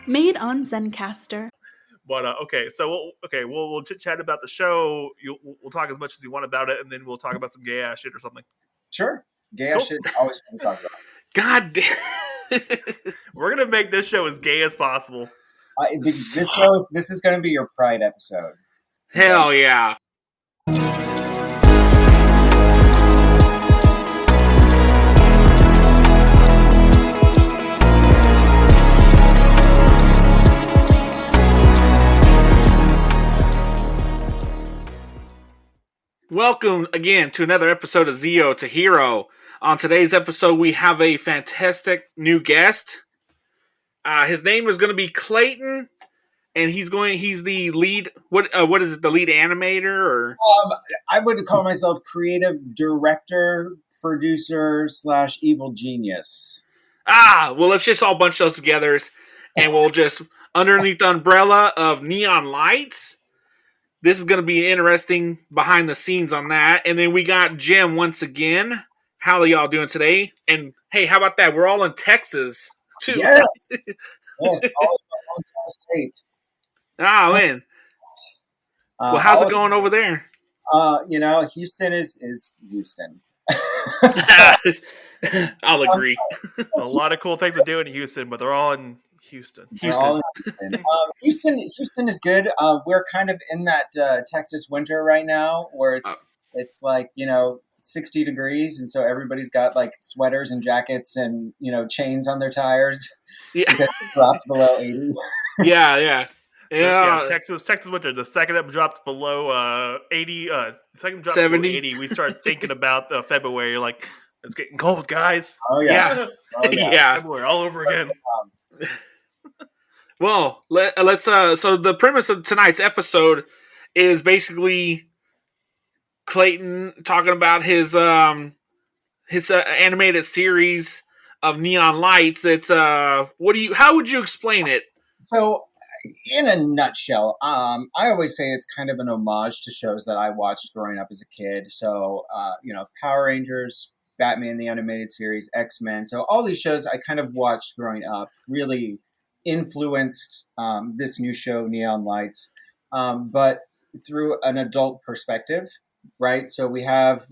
Made on Zencaster. But okay, so we'll chit chat about the show. We'll talk as much as you want about it, and then we'll talk about some gay ass shit or something. Sure, gay ass shit. Always fun to talk about. God damn. We're gonna make this show as gay as possible. This is going to be your Pride episode. Hell yeah. Welcome again to another episode of Zeo to Hero. On today's episode, we have a fantastic new guest. His name is going to be Clayton, and he's the lead. What is it? The lead animator, or I would call myself creative director, producer / evil genius. Well, let's just all bunch those together, and we'll just underneath the umbrella of Neon Lights. This is going to be interesting behind the scenes on that. And then we got Jim once again. How are y'all doing today? And hey, how about that? We're all in Texas too. Yes, all in one state. Oh man. Well, how's it going over there? Houston is Houston. I'll agree. A lot of cool things to do in Houston, but they're all in Houston. Houston is good. We're kind of in that Texas winter right now, where it's like 60 degrees, and so everybody's got like sweaters and jackets and chains on their tires. Yeah, because it dropped below 80. Yeah. Texas winter. The second it drops below 80, second drops 70. below 80, we start thinking about February. Like, it's getting cold, guys. Oh yeah. Yeah. February all over again. Well, let's. So the premise of tonight's episode is basically Clayton talking about his animated series of Neon Lights. It's how would you explain it? So, in a nutshell, I always say it's kind of an homage to shows that I watched growing up as a kid. So, Power Rangers, Batman the Animated Series, X-Men. So all these shows I kind of watched growing up really influenced this new show, Neon Lights, but through an adult perspective, right? So we have,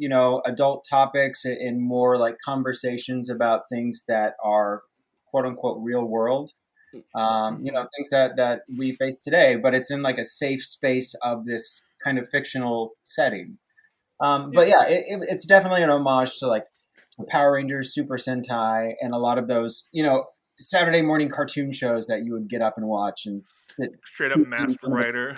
adult topics and more like conversations about things that are quote unquote real world, things that we face today, but it's in like a safe space of this kind of fictional setting. But yeah, it's definitely an homage to like Power Rangers, Super Sentai, and a lot of those, Saturday morning cartoon shows that you would get up and watch and sit. Straight up Master Rider.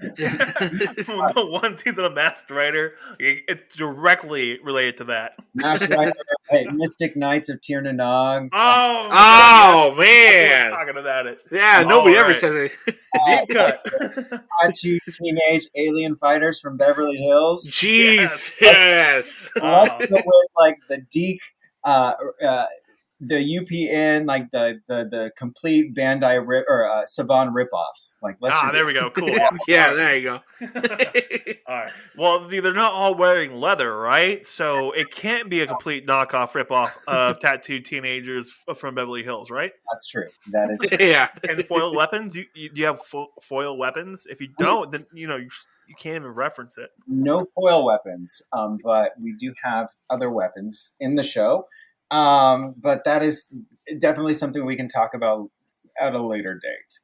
The one season of Master Rider, it's directly related to that. Master Rider, Mystic Knights of Tir na Nog. Oh man, talking about it. Yeah, nobody ever says it. Deep cut. Two teenage alien fighters from Beverly Hills. Jeez, yes. With like the Deke, the UPN, like the complete Bandai Saban ripoffs. Like, there we go. Cool. Yeah, there you go. All right. Well, they're not all wearing leather, right? So it can't be a complete knockoff ripoff of tattooed teenagers from Beverly Hills, right? That's true. That is true. Yeah. And foil weapons? Do you have foil weapons? If you don't, then you can't even reference it. No foil weapons, but we do have other weapons in the show. But that is definitely something we can talk about at a later date.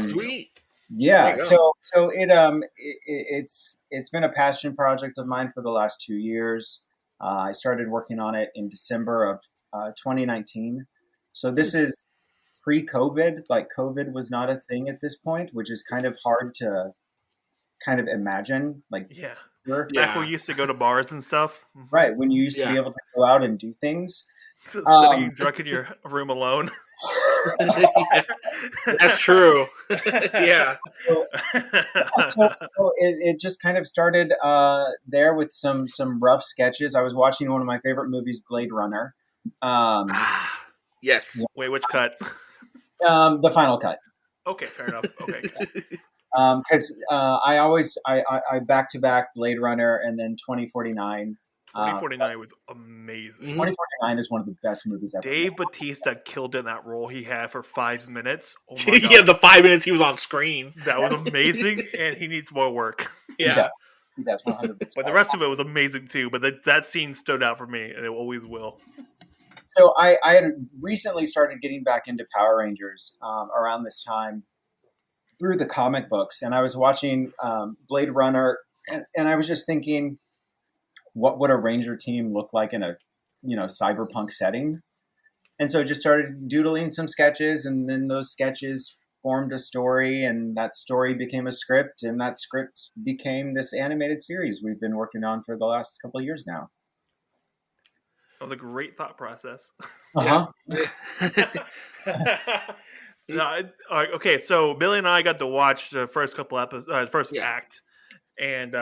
Sweet. Yeah. So it's been a passion project of mine for the last 2 years. I started working on it in December of 2019. So this is pre-COVID. Like, COVID was not a thing at this point, which is kind of hard to kind of imagine. Like, yeah. Sure. Back when we used to go to bars and stuff. Right, when you used to be able to go out and do things. Sitting drunk in your room alone. That's true. Yeah. So it just kind of started there with some rough sketches. I was watching one of my favorite movies, Blade Runner. Yes. Wait, which cut? The final cut. Okay, fair enough. Okay. Because I back to back Blade Runner and then 2049. 2049 was amazing. 2049 is one of the best movies ever. Dave Bautista killed in that role he had for 5 minutes. Oh my god. Yeah, the 5 minutes he was on screen. That was amazing, and he needs more work. Yeah. He does 100%. But the rest of it was amazing too. But that scene stood out for me, and it always will. So I had recently started getting back into Power Rangers around this time through the comic books, and I was watching Blade Runner, and I was just thinking, what would a Ranger team look like in a cyberpunk setting? And so I just started doodling some sketches, and then those sketches formed a story, and that story became a script, and that script became this animated series we've been working on for the last couple of years now. That was a great thought process. Uh-huh. Okay, so Billy and I got to watch the first couple episodes, first act, and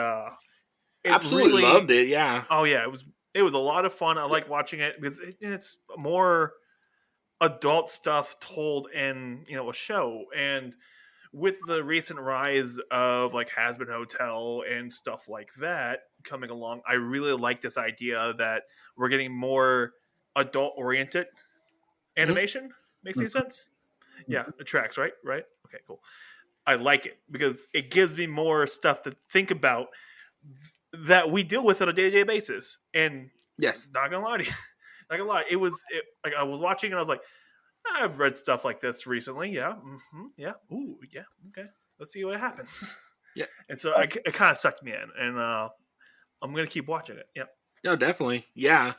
Absolutely loved it. Yeah. Oh yeah, it was a lot of fun. I like watching it because it's more adult stuff told in a show, and with the recent rise of like Hasbro Hotel and stuff like that coming along, I really like this idea that we're getting more adult oriented animation. Makes any sense? Yeah, it tracks, right? Okay, cool. I like it because it gives me more stuff to think about that we deal with on a day-to-day basis. And yes, not gonna lie to you, not gonna lie, like I was watching and I was like, I've read stuff like this recently. Yeah. Yeah. Ooh. Yeah. Okay. Let's see what happens. Yeah. And so it kind of sucked me in, and I'm going to keep watching it. Yeah. No, definitely. Yeah.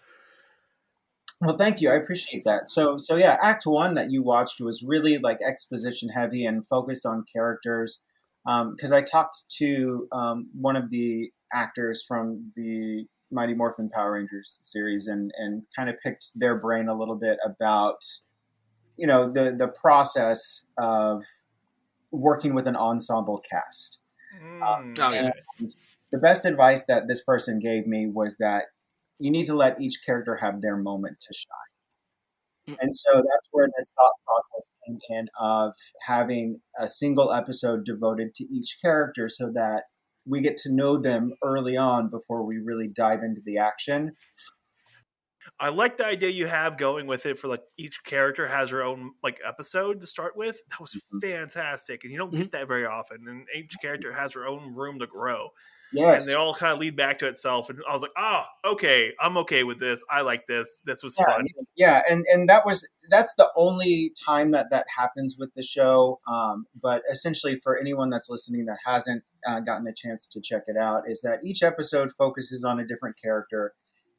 Well, thank you. I appreciate that. So yeah, Act 1 that you watched was really like exposition heavy and focused on characters. Because I talked to one of the actors from the Mighty Morphin Power Rangers series and kind of picked their brain a little bit about the process of working with an ensemble cast. The best advice that this person gave me was that you need to let each character have their moment to shine. And so that's where this thought process came in of having a single episode devoted to each character so that we get to know them early on before we really dive into the action. I like the idea you have going with it for like each character has her own like episode to start with. That was fantastic, and you don't get that very often. And each character has her own room to grow. Yes, and they all kind of lead back to itself. And I was like, okay, I'm okay with this. I like this. This was fun. Yeah, and that's the only time that happens with the show. But essentially, for anyone that's listening that hasn't gotten a chance to check it out, is that each episode focuses on a different character,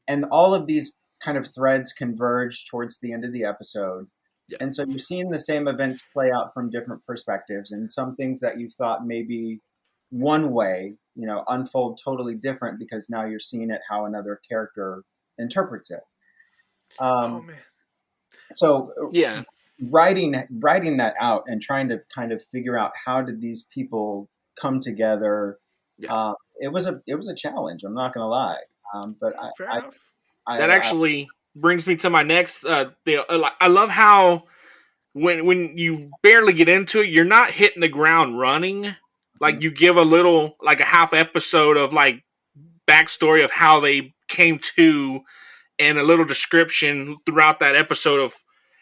and all of these kind of threads converge towards the end of the episode. Yeah. And so you're seeing the same events play out from different perspectives, and some things that you thought maybe one way, unfold totally different because now you're seeing it how another character interprets it. Oh man! So yeah, writing that out and trying to kind of figure out how did these people come together. Yeah. It was a challenge. I'm not going to lie, but fair enough. That actually brings me to my next. I love how when you barely get into it, you're not hitting the ground running. Like you give a little, like a half episode of like backstory of how they came to, and a little description throughout that episode of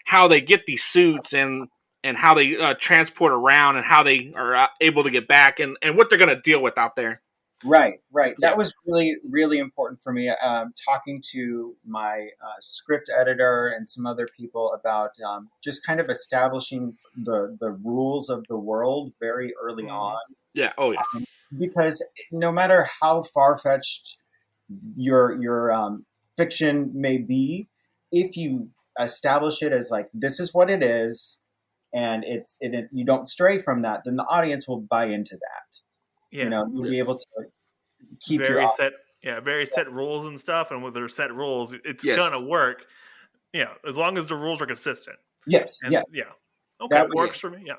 how they get these suits and how they transport around and how they are able to get back and what they're going to deal with out there. Right. That was really, really important for me. Talking to my script editor and some other people about just kind of establishing the rules of the world very early on. Yeah. Oh, yes. Because no matter how far-fetched your fiction may be, if you establish it as like this is what it is, and you don't stray from that, then the audience will buy into that. Yeah. You'll be able to keep very set rules and stuff, and with their set rules, it's gonna work. Yeah, as long as the rules are consistent. Yes. Yeah. Okay, that works for me. Yeah.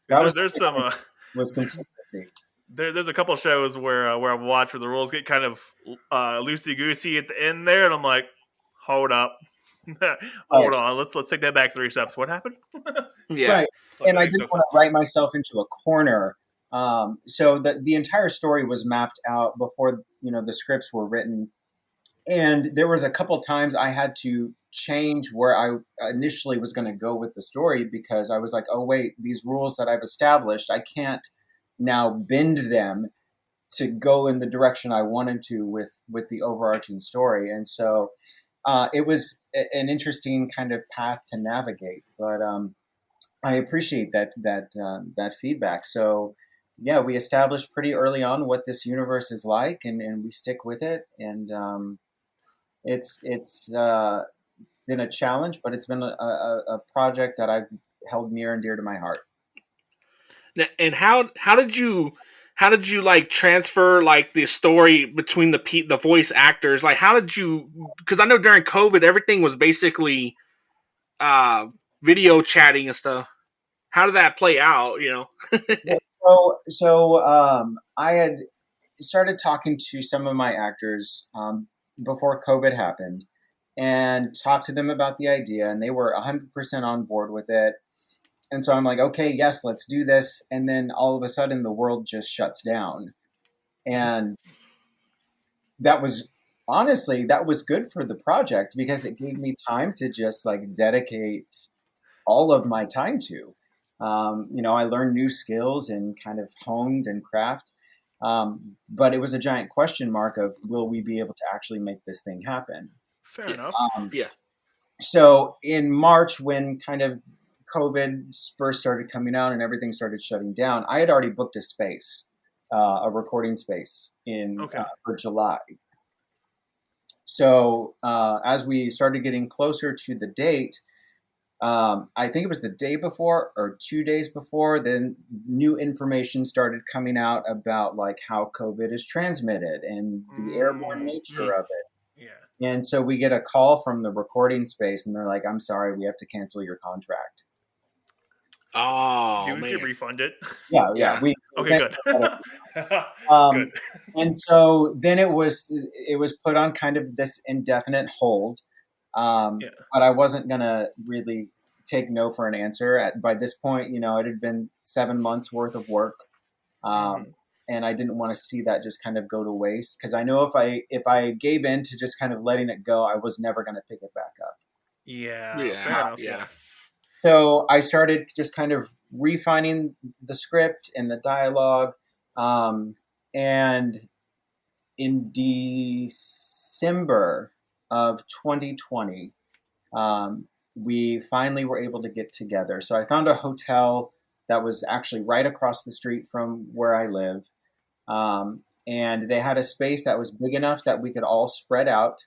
There's some was consistency. There's a couple of shows where I've watched where the rules get kind of loosey goosey at the end there, and I'm like, hold up. Hold on, let's take that back 3 steps. What happened? Yeah. Right. And I didn't want to write myself into a corner. So the entire story was mapped out before the scripts were written, And there was a couple times I had to change where I initially was going to go with the story because I was like, oh wait, these rules that I've established, I can't now bend them to go in the direction I wanted to with the overarching story. And so it was an interesting kind of path to navigate. But I appreciate that feedback. So yeah, we established pretty early on what this universe is like, and we stick with it. And it's been a challenge, but it's been a project that I've held near and dear to my heart. And how did you like transfer like the story between the voice actors? Like how did you? Because I know during COVID everything was basically video chatting and stuff. How did that play out? You know. Yeah, I had started talking to some of my actors before COVID happened, and talked to them about the idea, and they were 100% on board with it. And so I'm like, okay, yes, let's do this. And then all of a sudden, the world just shuts down, and that was good for the project because it gave me time to just like dedicate all of my time to. I learned new skills and kind of honed and craft. But it was a giant question mark of will we be able to actually make this thing happen? Fair Yeah. enough. Yeah. So in March, when kind of COVID first started coming out and everything started shutting down, I had already booked a recording space for July. So as we started getting closer to the date, I think it was the day before or 2 days before, then new information started coming out about like how COVID is transmitted and the airborne nature of it. Yeah. And so we get a call from the recording space and they're like, I'm sorry, we have to cancel your contract. Oh, Do we man. get refunded? Yeah. Okay, good. Good. And so then it was put on kind of this indefinite hold. But I wasn't gonna really take no for an answer. By this point, it had been 7 months worth of work, and I didn't want to see that just kind of go to waste. Because I know if I gave in to just kind of letting it go, I was never going to pick it back up. Yeah, fair enough. Yeah. So I started just kind of refining the script and the dialogue, and in December of 2020, we finally were able to get together. So I found a hotel that was actually right across the street from where I live. And they had a space that was big enough that we could all spread out.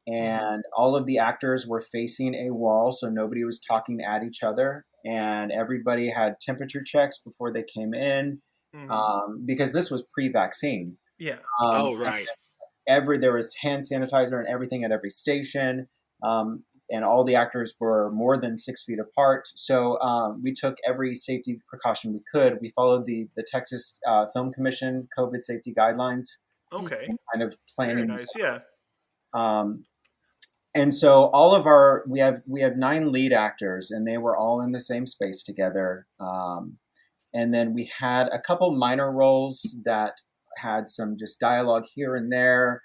And all of the actors were facing a wall, so nobody was talking at each other. And everybody had temperature checks before they came in, because this was pre-vaccine. Yeah. Right. There was hand sanitizer and everything at every station, and all the actors were more than 6 feet apart. So we took every safety precaution we could. We followed the Texas Film Commission COVID safety guidelines. Okay. Kind of planning. Very nice. Yeah. And so we have 9 lead actors, and they were all in the same space together. And then we had a couple minor roles that had some just dialogue here and there,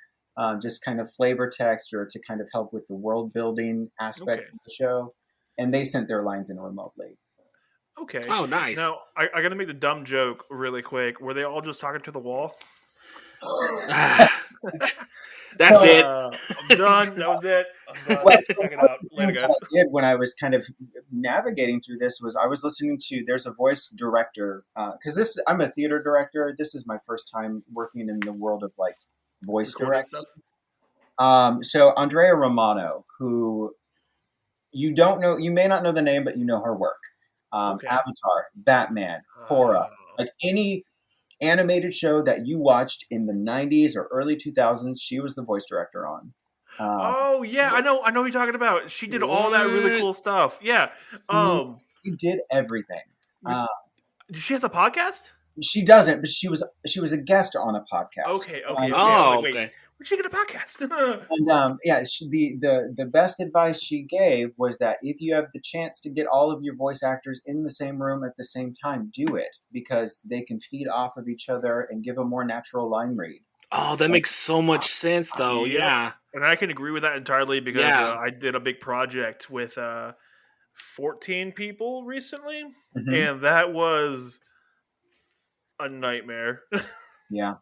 just kind of flavor text or to kind of help with the world building aspect of the show. And they sent their lines in remotely. Okay. Oh, nice. Now, I got to make the dumb joke really quick. Were they all just talking to the wall? That's it. I'm done. That was it. I'm done. Well, Check it out. Later, guys. What I did when I was kind of navigating through this was I was listening to, there's a voice director, because I'm a theater director. This is my first time working in the world of like voice directing. So Andrea Romano, who you may not know the name, but you know her work. Avatar, Batman, Korra, like any animated show that you watched in the 90s or early 2000s, she was the voice director on. I know who you're talking about. She did all that really cool stuff. Yeah. She did everything. She has a podcast? She doesn't, but she was a guest on a podcast. Okay. Okay. Where'd she get a podcast? And the best advice she gave was that if you have the chance to get all of your voice actors in the same room at the same time, do it, because they can feed off of each other and give a more natural line read. Oh, that makes so much sense, though. Yep. Yeah. And I can agree with that entirely because Yeah. I did a big project with 14 people recently, Mhm. and that was a nightmare. Yeah.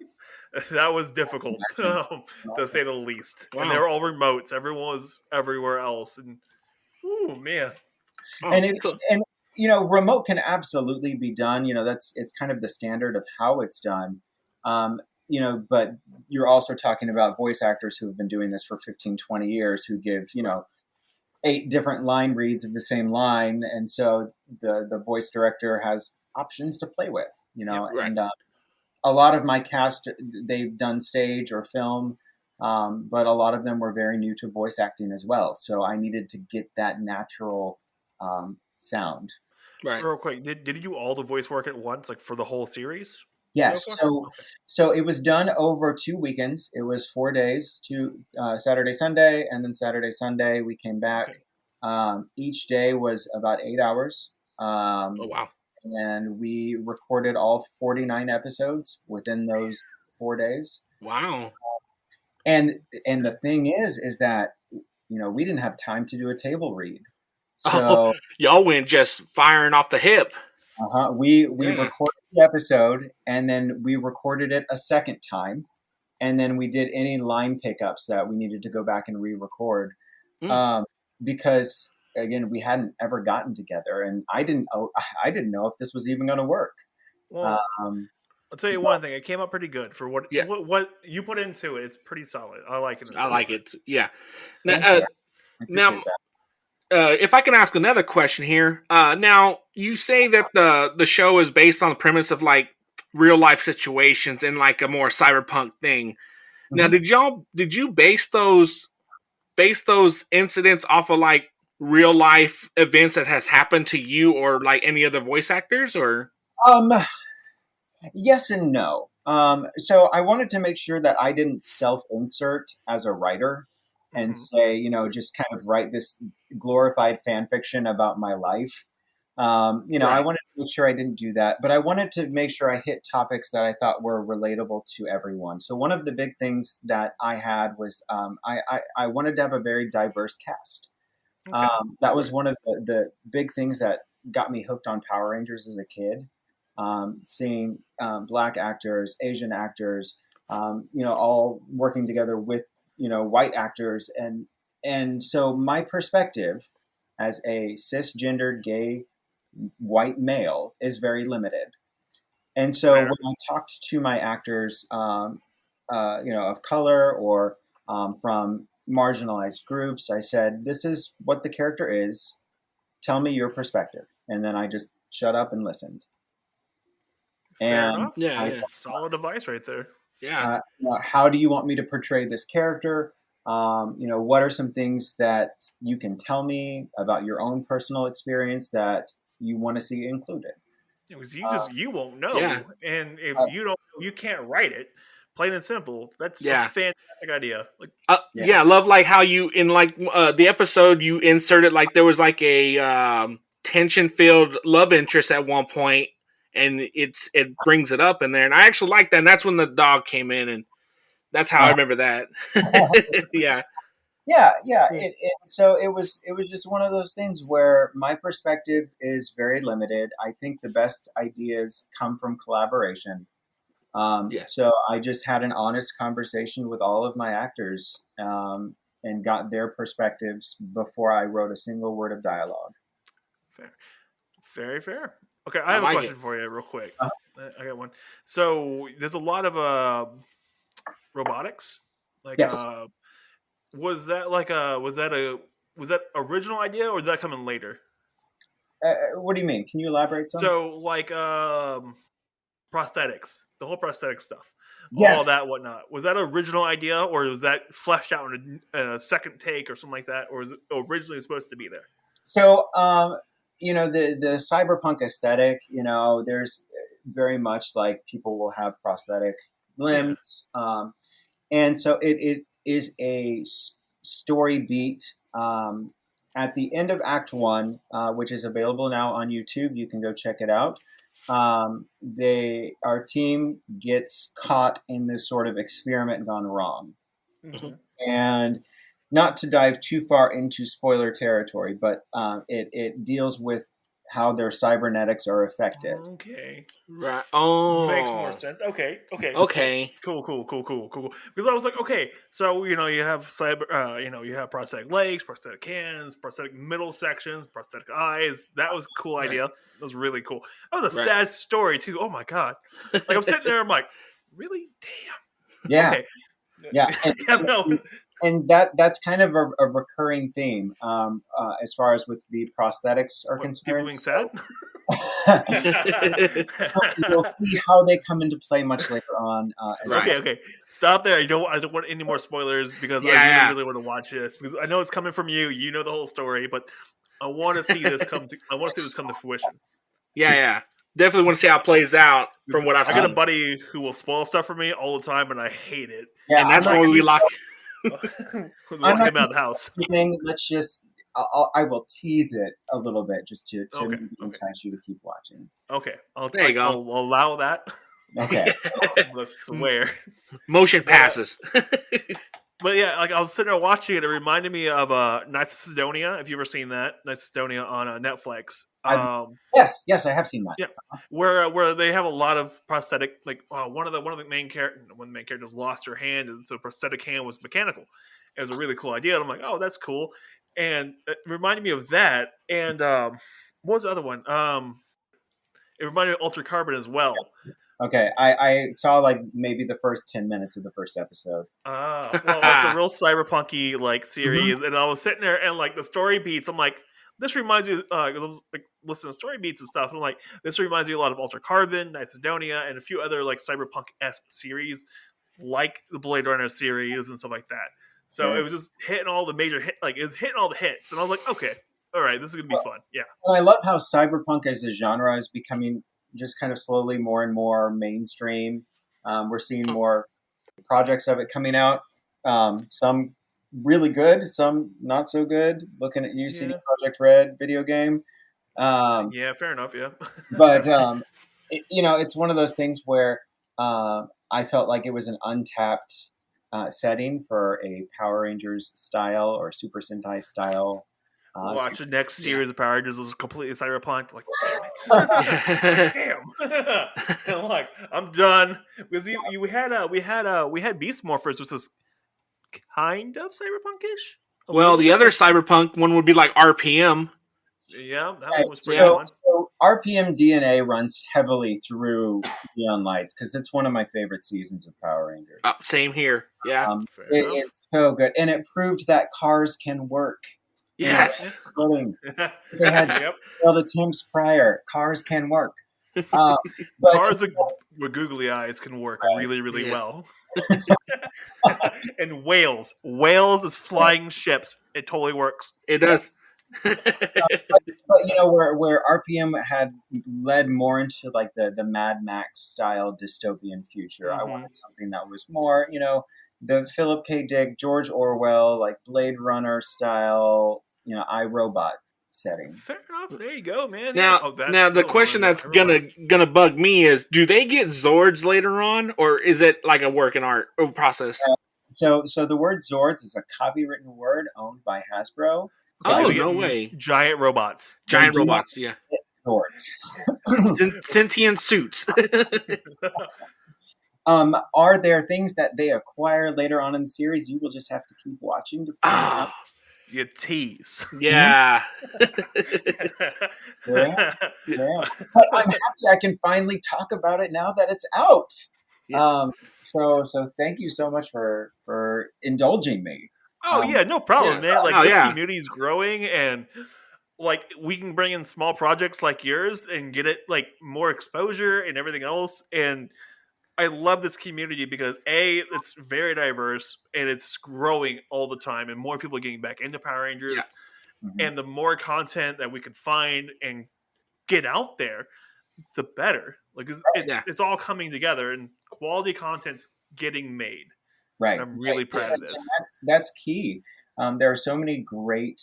That was difficult, Imagine. to say the least. And they Wow. were all remotes. Everyone was everywhere else, and ooh man, Oh, And so and remote can absolutely be done. It's kind of the standard of how it's done. Um, but you're also talking about voice actors who have been doing this for 15, 20 years who give, right. 8 different line reads of the same line, and so the voice director has options to play with, yep. Right. and a lot of my cast, they've done stage or film, but a lot of them were very new to voice acting as well. So I needed to get that natural sound. Right. Real quick, did you do all the voice work at once, like for the whole series so Yes. far? So it was done over 2 weekends. It was 4 days, Saturday, Sunday, and then Saturday, Sunday we came back. Okay. Each day was about 8 hours. Oh, Um, wow. and we recorded all 49 episodes within those 4 days. Wow. And the thing is that we didn't have time to do a table read. Oh, So y'all went just firing off the hip. we Yeah. recorded the episode, and then we recorded it a second time, and then we did any line pickups that we needed to go back and re-record, Mm. um, because again we hadn't ever gotten together, and I didn't know if this was even going to work. Well, Um, I'll tell you one thing. It came out pretty good for what Yeah. what you put into it. It's pretty solid. I like it I so like far. it. Yeah. Now, Thank you. I now appreciate that. if I can ask another question here. Now, you say that the show is based on the premise of like real life situations and like a more cyberpunk thing. Now, Mhm. did you base those incidents off of like real life events that has happened to you or like any other voice actors or Um, yes and no. So I wanted to make sure that I didn't self-insert as a writer and Hmm. say, just kind of write this glorified fan fiction about my life. I right? wanted to make sure I didn't do that, but I wanted to make sure I hit topics that I thought were relatable to everyone. So one of the big things that I had was I wanted to have a very diverse cast. Okay. That was Right. one of the big things that got me hooked on Power Rangers as a kid. Seeing black actors, Asian actors, all working together with white actors, and so my perspective as a cisgendered gay white male is very limited. And so Fair. when I talked to my actors, of color or from marginalized groups, I said, "This is what the character is. Tell me your perspective." And then I just shut up and listened. Fair And enough. Yeah, I yeah, said, Solid advice right there. yeah. "How do you want me to portray this character? What are some things that you can tell me about your own personal experience that you want to see included?" Because Uh, you won't Yeah. know, and if uh, you don't, you can't write it. Plain and simple. That's a Yeah. fantastic idea. Like, yeah. Yeah, I love like how you in like the episode you inserted like there was like a tension filled love interest at one point and it brings it up in there and I actually like that and that's when the dog came in and that's how I Uh, remember that. Yeah. yeah. Yeah. So it was just one of those things where my perspective is very limited. I think the best ideas come from collaboration. Yeah. So I just had an honest conversation with all of my actors, and got their perspectives before I wrote a single word of dialogue. fair. Very fair. Okay, I I have a like it. question for you, real quick. Uh, I got one. So there's a lot of robotics. Like, yes. was that like a was that original idea or did that come in later? What do you mean? Can you elaborate some? So like prosthetics, the whole prosthetic stuff, all Yes. that whatnot. Was that an original idea or was that fleshed out in a second take or something like that, or was it originally supposed to be there? So, the cyberpunk aesthetic, there's very much like people will have prosthetic Yeah. limbs. And so it is a story beat. At the end of Act One, which is available now on YouTube, you can go check it out. our team gets caught in this sort of experiment gone wrong. Mhm. And not to dive too far into spoiler territory, but it deals with how their cybernetics are affected. Okay. Right. Makes more Oh. sense. Okay. Okay. Cool. Because I was like, okay, so you have you have prosthetic legs, prosthetic hands, prosthetic middle sections, prosthetic eyes. That was a cool Right. idea. That was really cool. That was a Right. sad story too. Oh my god! Like I'm sitting there, I'm like, really? Damn. Yeah, Okay. yeah, Yeah, no. and that's kind of a recurring theme as far as with the prosthetics are What, people concerned. being sad? You'll see how they come into play much later on. As Right. Okay. Stop there. I don't want any more spoilers because I Yeah. really want to watch this because I know it's coming from you. You know the whole story, but I want to see this come to. I want to see this come to fruition. Yeah. Definitely want to see how it plays out from what I've I got a seen. buddy who will spoil stuff for me all the time, and I hate it. Yeah, And that's I'm why not we lock. I'm Walk not him out of the house. anything. Let's just I will tease it a little bit just to Okay. maybe entice you to keep watching. Okay. There you go. I'll allow that. Okay. I swear. Motion passes. But yeah, like I was sitting there watching it. It reminded me of Knights of Sidonia. Have you ever seen that? Knights of Sidonia on Netflix. Yes, I have seen that. Yeah, where they have a lot of prosthetic. Like one of the main characters lost her hand, and so prosthetic hand was mechanical. It was a really cool idea. And I'm like, oh, that's cool. And it reminded me of that. And what was the other one? It reminded me of Altered Carbon as well. Okay, I saw like maybe the first 10 minutes of the first episode. Well, it's a real cyberpunky like series, and I was sitting there and like the story beats. I'm like, this reminds me. Like listen to story beats and stuff. And I'm like, this reminds me a lot of Altered Carbon, Knights of Sidonia, and a few other like cyberpunk-esque series, like the Blade Runner series and stuff like that. So Right. it was just hitting all the major hit, like it was hitting all the hits, and I was like, okay, all right, this is gonna be fun. Yeah. And I love how cyberpunk as a genre is becoming just kind of slowly more and more mainstream. We're seeing more projects of it coming out. Some really good, some not so good. Looking at you, CD Projekt Red video game. Yeah, fair enough. Yeah. But it's one of those things where I felt like it was an untapped setting for a Power Rangers style or Super Sentai style. Watch the next series of Power Rangers is completely cyberpunk. Like, damn it! Damn. And like, I'm done because we had Beast Morphers, which was kind of cyberpunkish. Well, the other cyberpunk one would be like RPM. Yeah, that one was pretty so, fun. So RPM DNA runs heavily through Neon Lights because it's one of my favorite seasons of Power Rangers. Same here. Yeah. It's so good, and it proved that cars can work. Yes. They had all the attempts prior. Cars can work. But cars with googly eyes can work really well. And whales is flying ships. It totally works. It does. But where RPM had led more into like the Mad Max style dystopian future, I wanted something that was more, the Philip K. Dick, George Orwell, like Blade Runner style, iRobot setting. Fair enough. There you go, man. Now, the question that's gonna bug me is: do they get Zords later on, or is it like a work in art process? So the word Zords is a copywritten word owned by Hasbro. Oh, no way! Giant robots. Yeah. Zords. Sentient suits. Are there things that they acquire later on in the series? You will just have to keep watching to find out. You tease. Yeah. Yeah. But I'm happy I can finally talk about it now that it's out. Yeah. So thank you so much for indulging me. Oh yeah, no problem, man. Like this community is growing, and like we can bring in small projects like yours and get it like more exposure and everything else. And I love this community because it's very diverse and it's growing all the time, and more people are getting back into Power Rangers. Yeah. And the more content that we can find and get out there, the better. Like it's all coming together, and quality content's getting made. Right. And I'm really proud of this. And that's key. There are so many great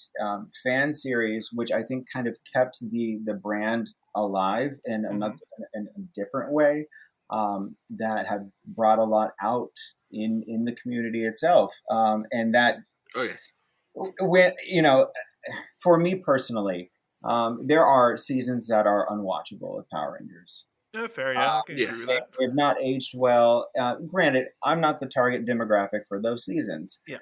fan series, which I think kind of kept the brand alive in in a different way, that have brought a lot out in the community itself, and that Oh yes. when for me personally, there are seasons that are unwatchable of Power Rangers. Yeah, fair. Yeah, I can agree with Yes. They that. have not aged well. Granted, I'm not the target demographic for those seasons. Yeah.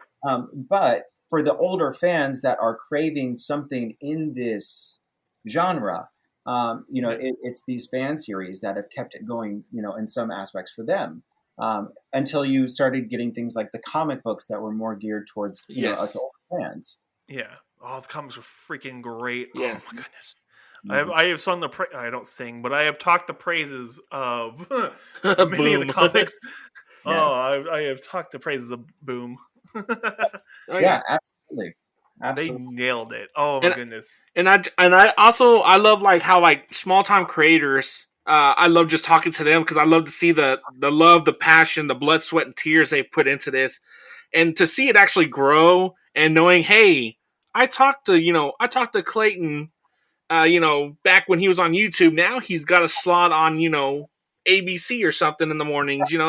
But for the older fans that are craving something in this genre, it's these fan series that have kept it going, in some aspects for them. Until you started getting things like the comic books that were more geared towards, us Yes. older fans. Yeah. Oh, the comics were freaking great. Yes. Oh my goodness. Mhm. I have sung I don't sing, but I have talked the praises of many of the Boom. comics. Yes. Oh, I have talked the praises of Boom. Oh Yeah, yeah. absolutely. They Absolutely. nailed it. Oh my And goodness. I also I love like how like small time creators. I love just talking to them because I love to see the love, the passion, the blood, sweat, and tears they put into this, and to see it actually grow and knowing, hey, I talked to Clayton, back when he was on YouTube. Now he's got a slot on ABC or something in the mornings. It's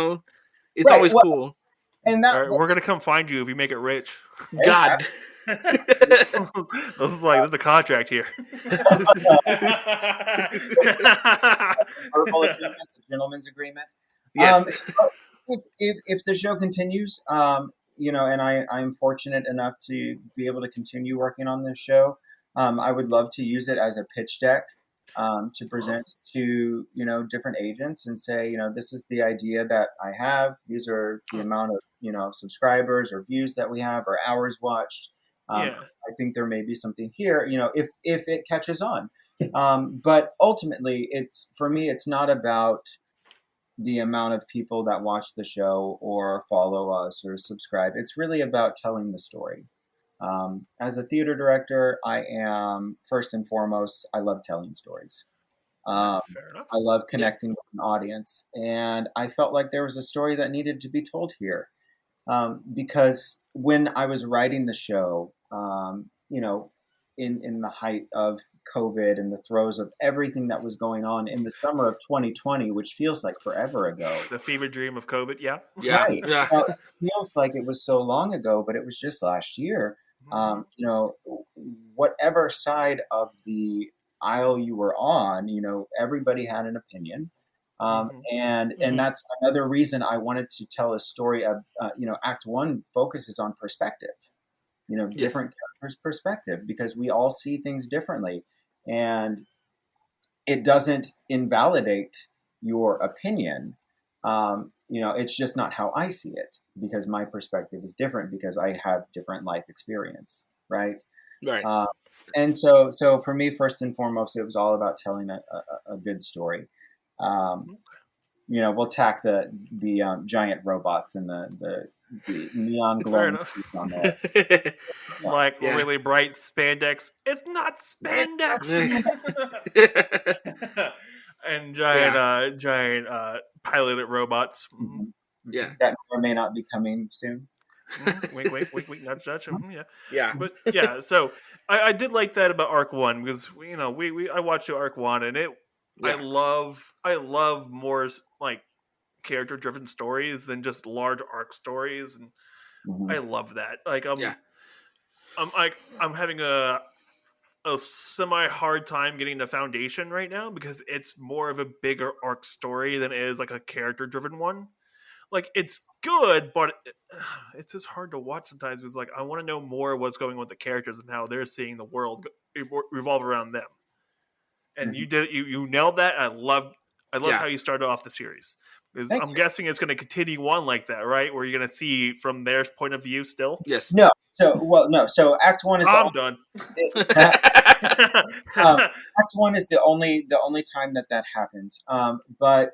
Right. always Well, cool. and All right, we're gonna come find you if you make it rich. hey, God. This is like there's a contract here. verbal agreement, the gentleman's agreement. Yes. If the show continues, and I'm fortunate enough to be able to continue working on this show, I would love to use it as a pitch deck, to present to different agents and say, this is the idea that I have. These are the amount of subscribers or views that we have or hours watched. Yeah. I think there may be something here, if it catches on. But ultimately, for me, it's not about the amount of people that watch the show or follow us or subscribe. It's really about telling the story. As a theater director, I am first and foremost, I love telling stories. Um, Fair enough. I love Yeah. connecting with an audience, and I felt like there was a story that needed to be told here. Because when I was writing the show, in the height of COVID and the throes of everything that was going on in the summer of 2020, which feels like forever ago. The fever dream of COVID. Yeah. Yeah. Right. Yeah. It feels like it was so long ago, but it was just last year. Whatever side of the aisle you were on, everybody had an opinion. And Mhm. that's another reason I wanted to tell a story of, Act One focuses on perspective, Yes. different characters' perspective, because we all see things differently. And it doesn't invalidate your opinion. It's just not how I see it because my perspective is different because I have different life experience, right? Right. And so for me, first and foremost, it was all about telling a good story. We'll tack the giant robots and the neon Fair glowing enough. suits on there. Like Yeah. really bright spandex. It's not spandex. And giant piloted robots. Mhm. Yeah. That may or may not be coming soon. Wink, wink, wink, wink, nudge, nudge. Yeah. Yeah. But yeah, so I did like that about Arc One because I watched Arc One and I Yeah. love more like character driven stories than just large arc stories, and Mhm. I love that. Like Yeah. I'm having a semi hard time getting the Foundation right now because it's more of a bigger arc story than it is like a character driven one. Like it's good, but it's just hard to watch sometimes because like I want to know more what's going on with the characters and how they're seeing the world revolve around them. And Mhm. you nailed that. I love Yeah. how you started off the series because Thank I'm you. guessing it's going to continue on like that, right? Where you're going to see from their point of view still. Yes. No, so Act One is I'm done. Act One is the only time that happens. But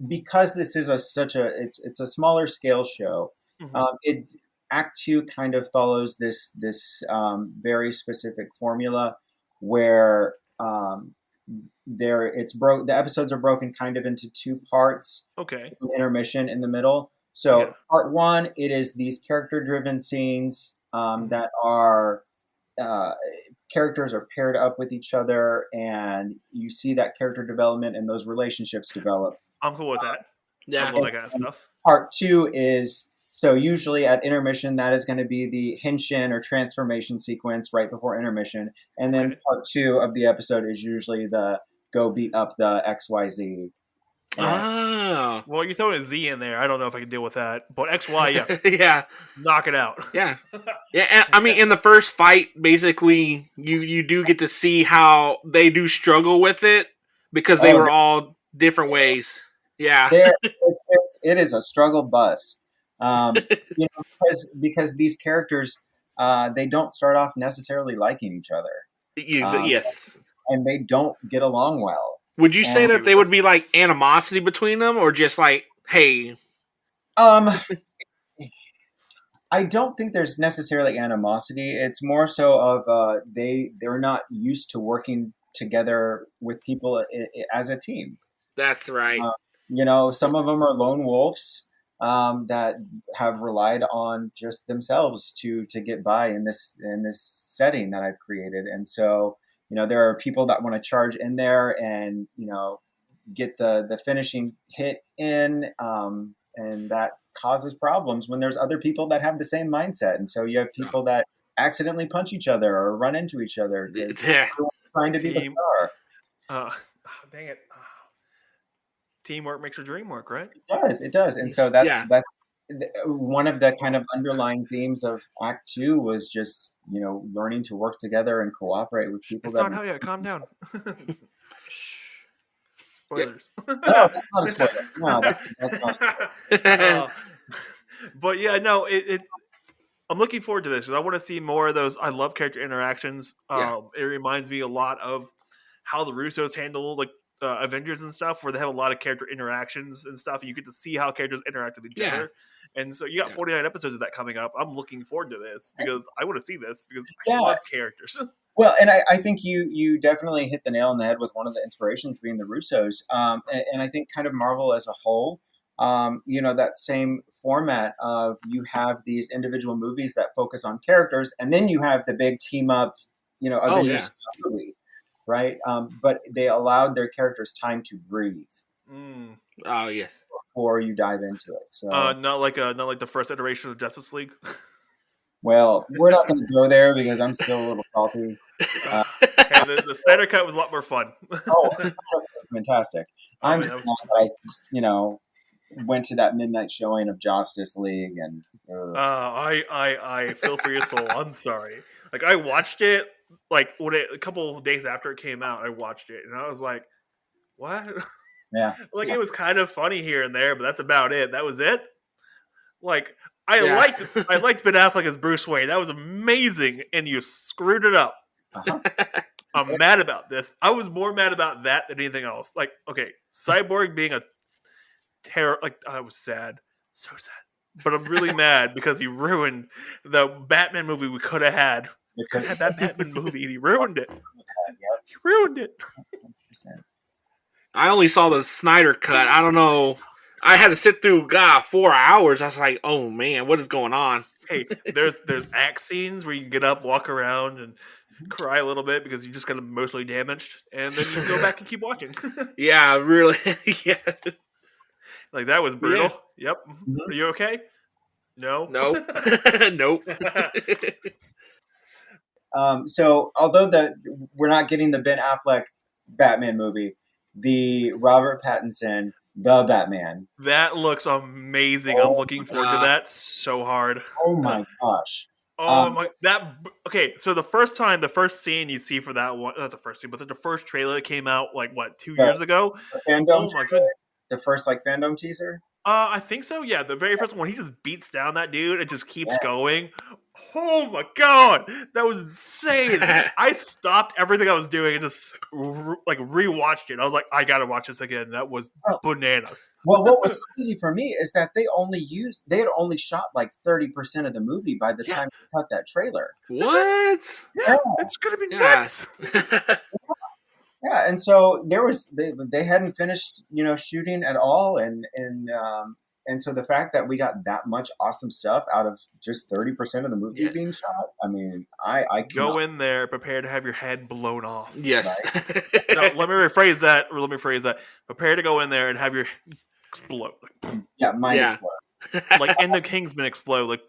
because this is it's a smaller scale show, Mhm. it Act Two kind of follows this very specific formula where the episodes are broken kind of into two parts, Okay. with an intermission in the middle. Yeah. So part one, it is these character driven scenes that are characters are paired up with each other, and you see that character development and those relationships develop. I'm cool with that. I Yeah. love that kind of stuff. Part two is so usually at intermission, that is going to be the henshin or transformation sequence right before intermission, and then Okay. part two of the episode is usually the go beat up the XYZ. Oh. Well, you're throwing a Z in there. I don't know if I can deal with that. But XY, yeah, Yeah. knock it out. Yeah. Yeah. And, I mean, in the first fight, basically, you do get to see how they do struggle with it because they were all different ways. Yeah. It is a struggle bus. Because these characters, they don't start off necessarily liking each other. Yes. And they don't get along well. Would you say that there would be like animosity between them, or just like, hey? I don't think there's necessarily animosity. It's more so of they're not used to working together with people as a team. That's right. Some of them are lone wolves that have relied on just themselves to get by in this setting that I've created, and so there are people that want to charge in there and get the finishing hit in, and that causes problems when there's other people that have the same mindset, and so you have people that accidentally punch each other or run into each other because they're trying to be the star. Dang it. Teamwork makes your dream work, right? It does. And so that's one of the kind of underlying themes of Act 2 was just, learning to work together and cooperate with people. It's not how yet. Calm down. Shh. Spoilers. No, that's not a spoiler. No, that's not. But yeah, no, I'm looking forward to this because I want to see more of those. I love character interactions. It reminds me a lot of how the Russos handle like Avengers and stuff, where they have a lot of character interactions and stuff. And you get to see how characters interact with each other. And so you got 49 episodes of that coming up. I'm looking forward to this because I want to see this because I love characters. Well, and I think you definitely hit the nail on the head with one of the inspirations being the Russos. And I think kind of Marvel as a whole, that same format of you have these individual movies that focus on characters, and then you have the big team up, Avengers movie, right? But they allowed their characters time to breathe. Oh yes. Before you dive into it, so not like the first iteration of Justice League. Well, we're not going to go there because I'm still a little salty. Hey, the Snyder Cut was a lot more fun. Fantastic! I'm just glad that I went to that midnight showing of Justice League, and I feel for your soul. I'm sorry. Like I watched it like a couple of days after it came out. I watched it and I was like, "What?" Yeah. It was kind of funny here and there, but that's about it. That was it. Like I liked Ben Affleck as Bruce Wayne. That was amazing, and you screwed it up. I'm mad about this. I was more mad about that than anything else. Like, okay, Cyborg being a terror. Like, I was sad, so sad. But I'm really mad because he ruined the Batman movie we could have had. We could have had that Batman movie, and he ruined it. He ruined it. I only saw the Snyder Cut. I don't know. I had to sit through 4 hours. I was like, oh man, what is going on? Hey, there's act scenes where you can get up, walk around, and cry a little bit because you just got emotionally damaged, and then you go back and keep watching. Yeah, really. Yeah. Like that was brutal. Yeah. Yep. Mm-hmm. Are you okay? No. Nope. Nope. So although we're not getting the Ben Affleck Batman movie, the Robert Pattinson The Batman. That looks amazing. I'm looking forward to that so hard. Oh my gosh. Okay, so the first scene you see for that one, not the first scene, but the first trailer that came out 2 years ago. Oh my goodness. The first fandom teaser? I think so. Yeah, the very first one, he just beats down that dude and just keeps going. Oh my god, that was insane! I stopped everything I was doing and just rewatched it. I was like, I gotta watch this again. That was bananas. Well, what was crazy for me is that they had only shot 30% of the movie by the time they cut that trailer. What? Yeah, it's gonna be nuts. Yeah, and so they hadn't finished, shooting at all, and and so the fact that we got that much awesome stuff out of just 30% of the movie Yeah. being shot, I mean, I Go cannot, in there prepared to have your head blown off. Yes. No, let me rephrase that. Or let me phrase that. Prepare to go in there and have your explode, yeah, mind Yeah. explode. like in the Kingsman explode, like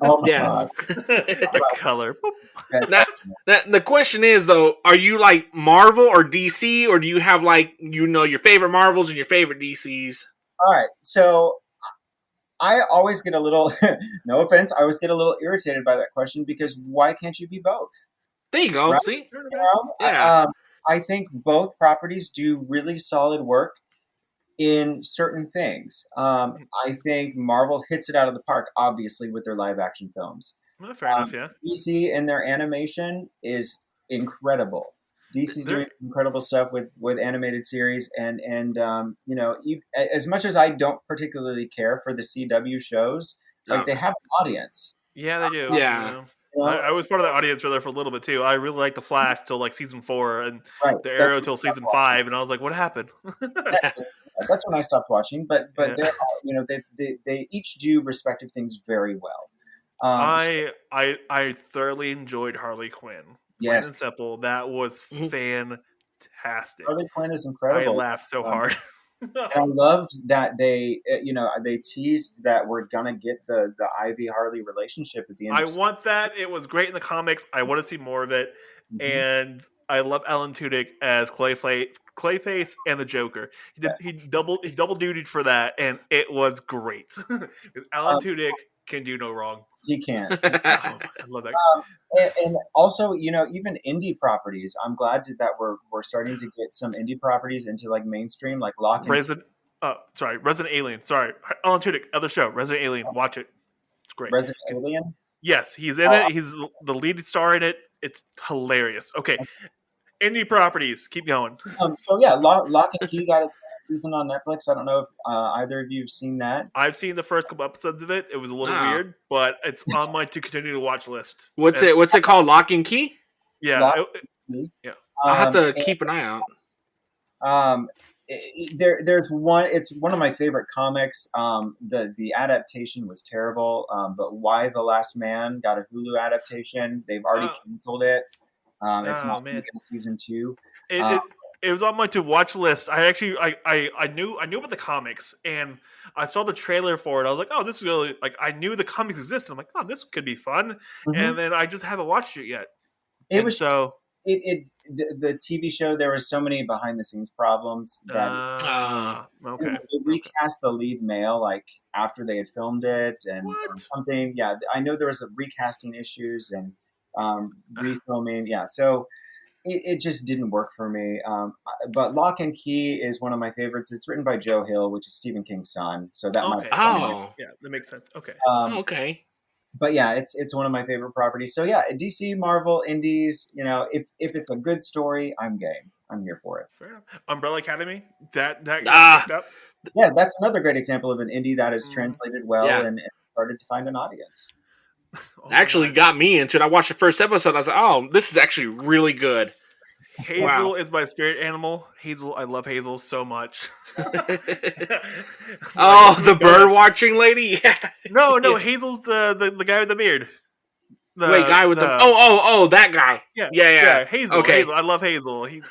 Oh my Yeah. god, the color. that's Now, the question is though, are you like Marvel or DC, or do you have like your favorite Marvels and your favorite DCs? all right. So I always get a little, no offense, I always get a little irritated by that question because why can't you be both? There you go. Right? See, You know, yeah, I think both properties do really solid work in certain things. I think Marvel hits it out of the park, obviously, with their live action films. Well, fair enough. Yeah. DC and their animation is incredible. DC's There- doing some incredible stuff with animated series, and you know, as much as I don't particularly care for the CW shows, like they okay. have an audience. Yeah, they do. Yeah. You know, I was part of the audience for a little bit too. I really liked the Flash till like season 4, and right? the That's Arrow till season 5, and I was like, "What happened?" that's when I stopped watching. But Yeah. they're you know they each do respective things very well. Um, I thoroughly enjoyed Harley Quinn. Plain and yes, simple. That was Mhm. fantastic. Harley Quinn is I incredible. laughed so hard. And I loved that they teased that we're gonna get the Ivy Harley relationship at the end. I want that. It was great in the comics. I want to see more of it. Mhm. And I love Alan Tudyk as Clayface and the Joker. Yes. He double dutied for that, and it was great. Alan Tudyk can do no wrong. He can. Oh, I love that. And also, even indie properties. I'm glad that we're starting to get some indie properties into like mainstream, like Lock and Resident Alien. Sorry, Alan Tudyk, other show, Resident Alien. Watch it. It's great. Resident Alien. Yes, he's in it. He's the lead star in it. It's hilarious. Okay, indie properties. Keep going. So yeah, Lock and Key got its season on Netflix. I don't know if either of you have seen that. I've seen the first couple episodes of it. It was a little Ah. weird, but it's on my to continue to watch list. What's And- it? What's it called? Lock and Key. Yeah, Lock it- and Key. yeah. I'll have to And, keep an eye out. there's one. It's one of my favorite comics. The adaptation was terrible. But Why the Last Man got a Hulu adaptation. They've already Oh. canceled it. It's Oh, not going man. to get a season 2. It was on my to watch list. I knew about the comics, and I saw the trailer for it. I was like, oh, this is really like I knew the comics existed. I'm like, oh, this could be fun. Mhm. And then I just haven't watched it yet. It And was so the TV show. There was so many behind the scenes problems that okay. they recast the lead male like after they had filmed it and or What? something. Yeah, I know there was a recasting issues and refilming. Yeah, so it just didn't work for me. But Lock and Key is one of my favorites. It's written by Joe Hill, which is Stephen King's son. So that might Okay. Oh. Yeah, that makes sense. Okay. Okay. But yeah, it's one of my favorite properties. So yeah, DC, Marvel, Indies. If it's a good story, I'm game. I'm here for it. Fair enough. Umbrella Academy. That got picked up. Yeah, that's another great example of an indie that is Mm. translated well Yeah. and started to find an audience. Oh my Actually God. got me into it. I watched the first episode. I was like, oh, this is actually really good. Hazel Wow. is my spirit animal. Hazel, I love Hazel so much. Oh, the bird watching lady? Yeah. No, Yeah. Hazel's the guy with the beard. Wait, guy with the oh, that guy. Yeah. Hazel. Okay. Hazel. I love Hazel. He's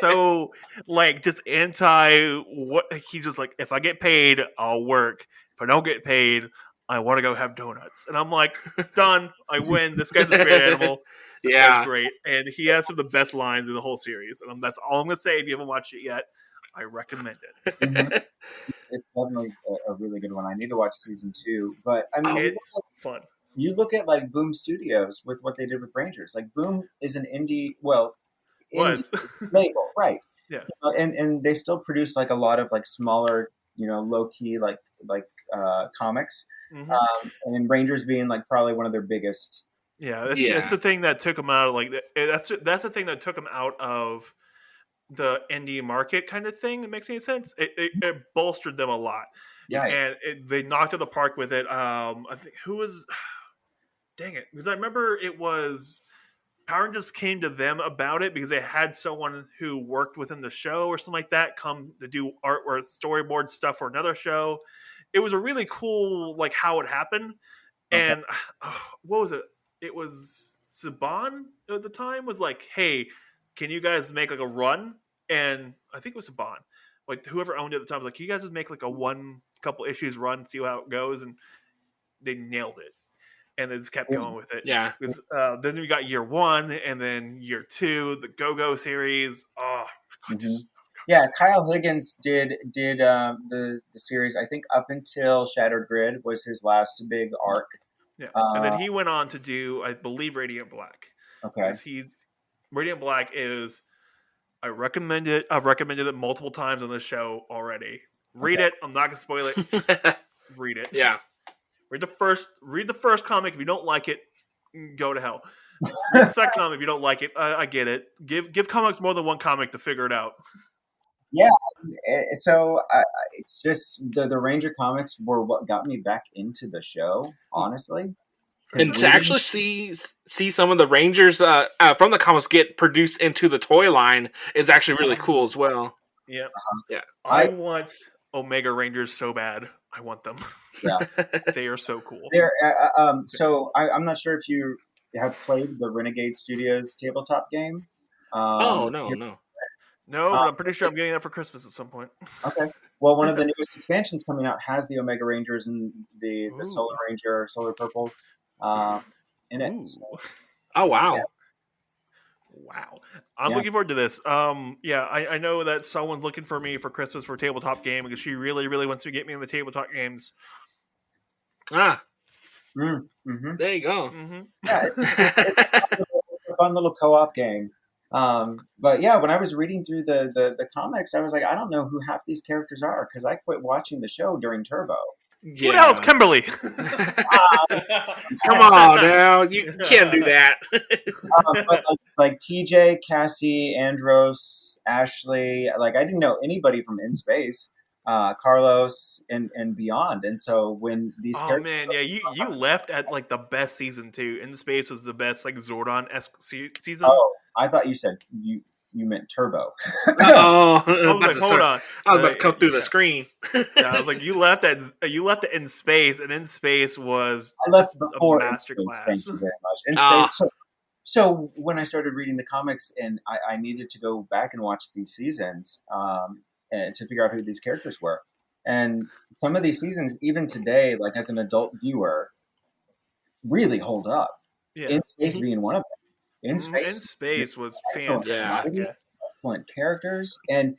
so like just anti what he's just like. If I get paid, I'll work. If I don't get paid, I want to go have donuts. And I'm like, done. I win. This guy's a spirit animal. This Yeah. guy's great, and he has some of the best lines in the whole series. And that's all I'm gonna say. If you haven't watched it yet, I recommend it. Mhm. It's definitely a really good one. I need to watch season 2. But I mean, It's fun. you look at like Boom Studios with what they did with Rangers. Like Boom is an indie, indie Was label, right? Yeah. And they still produce like a lot of like smaller, low key like comics. Mhm. And Rangers being like probably one of their biggest. Yeah, that's, Yeah. that's the thing that took him out. Like that's the thing that took him out of the indie market, kind of thing. It makes any sense. It bolstered them a lot, Yeah. and they knocked it the park with it. I think who was, dang it, because I remember it was Power just came to them about it because they had someone who worked within the show or something like that come to do art or storyboard stuff for another show. it was a really cool like how it happened. Okay. And what was it? It was Saban at the time was like, "Hey, can you guys make like a run?" And I think it was Saban, like whoever owned it at the time was like, "Can you guys just make like a one couple issues run, see how it goes?" And they nailed it, and they just kept going with it. Yeah. Because then we got year 1, and then year 2, the Go-Go series. Oh my god, Mhm. Yeah, Kyle Higgins did the series. I think up until Shattered Grid was his last big arc. yeah. And then he went on to do, I believe, Radiant Black. Okay. Because Radiant Black is. I recommend it. I've recommended it multiple times on this show already. Read it. I'm not gonna spoil it. Just read it. Yeah. Read the first comic. If you don't like it, go to hell. Read the second comic if you don't like it. I get it. Give comics more than one comic to figure it out. Yeah, so it's just the Ranger comics were what got me back into the show, honestly. And to actually see some of the Rangers from the comics get produced into the toy line is actually really cool as well. Yeah, yeah. I want Omega Rangers so bad. I want them. Yeah, they are so cool. They're so I'm not sure if you have played the Renegade Studios tabletop game. No. No, but I'm pretty sure I'm getting that for Christmas at some point. Okay. Well, one of the newest expansions coming out has the Omega Rangers and the Solar Ranger, Solar Purple, in it. So, oh wow! Yeah. Wow, I'm looking forward to this. I know that someone's looking for me for Christmas for a tabletop game because she really, really wants to get me in the tabletop games. Ah, mm-hmm. There you go. Mm-hmm. Yeah, it's a fun little co-op game. But yeah, when I was reading through the comics, I was like, I don't know who half these characters are because I quit watching the show during Turbo. Yeah. Who the hell's Kimberly? Come on now, you can't do that. But like TJ, Cassie, Andros, Ashley, like I didn't know anybody from In Space, Carlos, and beyond. And so when these you left at like the best season too. In Space was the best like Zordon-esque season. Oh, I thought you said you meant Turbo. Oh, I was like, hold on. I was about to come through the screen. Yeah, I was like, you left it In Space, and In Space was I left just before a In Space. masterclass. Thank you very much. In Space. So when I started reading the comics, and I needed to go back and watch these seasons and to figure out who these characters were, and some of these seasons, even today, like as an adult viewer, really hold up. Yeah. In Space being one of them. In Space was excellent. fantastic. Excellent characters, and